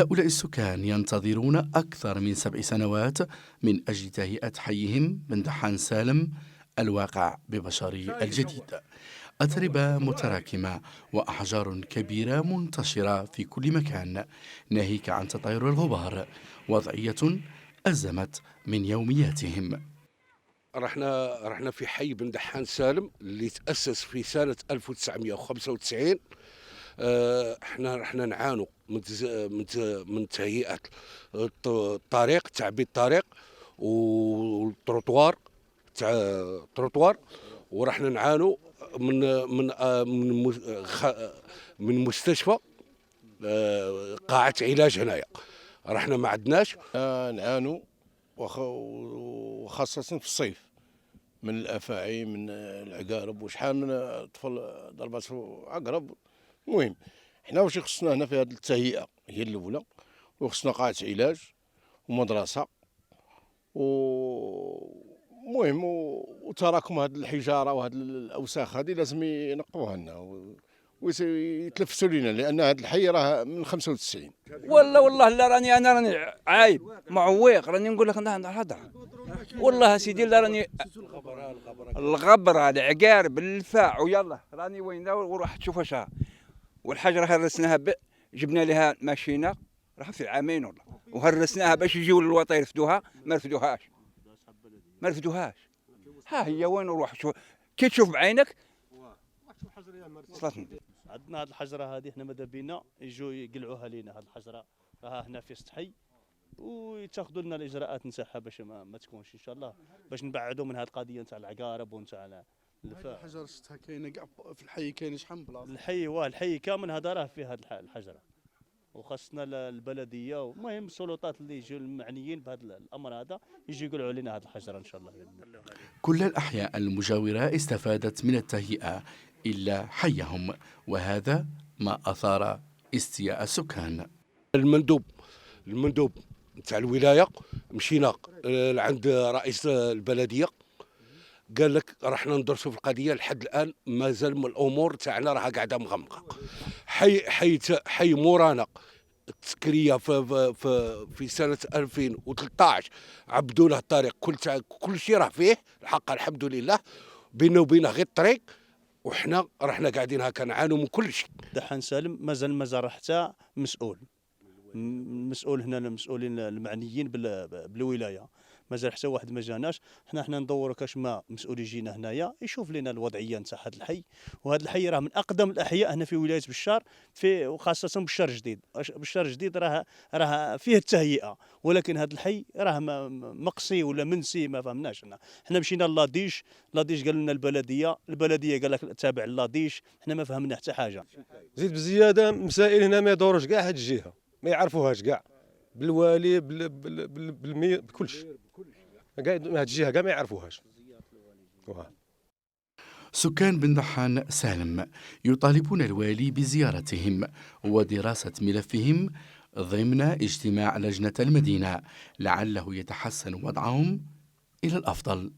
هؤلاء السكان ينتظرون أكثر من 7 سنوات من أجل تهيئة حيهم بن دحان سالم الواقع ببشاري الجديد. أتربة متراكمة وأحجار كبيرة منتشرة في كل مكان، ناهيك عن تطاير الغبار، وضعية أزمت من يومياتهم. رحنا في حي بن دحان سالم اللي تأسس في سنة 1995. احنا نعانوا من تهيئة الطريق، تعبيد الطريق والتروطوار تاع التروطوار، ورحنا نعانوا من من من من مستشفى، قاعة علاج هنايا رحنا ما عندناش. نعانوا وخاصة في الصيف من الأفاعي، من العقارب، وشحال من طفل ضربته عقرب. المهم حنا واش خصنا هنا في هذه التهيئة هي الأولى، وخصنا قاعة علاج ومدرسة، ومهم وتراكم هذه الحجارة وهذه الأوساخ هذه لازم ينقوها لنا ويتلفسوا لنا، لأن هذا الحي راه من 95. والله لا راني عايب معوق، راني نقول لك هذا والله سيدي لا راني الغبره العقارب الفاع ويلا راني وين وروح تشوف اش. والحجره هرسناها جبنا لها ماشينه راح في عامين والله، وهرسناها باش يجيو للوطن يرفدوها، ما رفدوهاش. ها هي وين نروح شوف كي تشوف بعينك. عندنا هذه الحجره هذه احنا ماذا بينا يجوا يقلعوها لينا. هذه الحجره راها هنا في سطحي، ويتاخذوا لنا الاجراءات نتاعها باش ما تكونش ان شاء الله، باش نبعدوا من هذه القضيه نتاع العقارب ونتاع الفاء. الحجر شفتها كاينه كاع في الحي، كاين شحال من بلاصه الحي كامل هذا راه فيه هذه الحجره، وخاصنا البلديه ومهم السلطات اللي يجوا المعنيين بهذا الامر هذا يجوا يقولوا علينا هذه الحجره ان شاء الله. كل الأحياء المجاورة استفادت من التهيئة إلا حيهم، وهذا ما أثار استياء السكان. المندوب نتاع الولايه مشينا لعند رئيس البلديه، قال لك رحنا ندرسوا في القضيه، لحد الان مازال الامور تاعنا راها قاعده مغمقه. حي مورانا التسكريه في سنه 2013 عبدوا له الطريق، كل شيء راه فيه الحق الحمد لله، بينه وبينه غير الطريق، وحنا رحنا قاعدين هكا نعانوا من كل شيء. دحان سالم مازال حتى مسؤول هنا، المسؤولين المعنيين بالولايه مازال حتى واحد ما جاناش. حنا ندوروا كاش ما مسؤول يجينا هنايا يشوف لنا الوضعيه نتاع هذا الحي، وهذا الحي راه من اقدم الاحياء هنا في ولايه بشار، وخاصه بشار جديد. بشار جديد راه فيه التهيئه، ولكن هذا الحي راه مقصي ولا منسي ما فهمناش. حنا مشينا للاديش قالوا لنا البلديه قال لك تابع للاديش، حنا ما فهمنا حتى حاجه. زيد بزياده مسائل هنا ما يدوروش كاع هاد الجهه، ما يعرفوهاش كاع، بالوالي بكل شيء، كاع هاد الجهه كاع ما يعرفوهاش. سكان بن دحان سالم يطالبون الوالي بزيارتهم ودراسة ملفهم ضمن اجتماع لجنة المدينة لعله يتحسن وضعهم إلى الأفضل.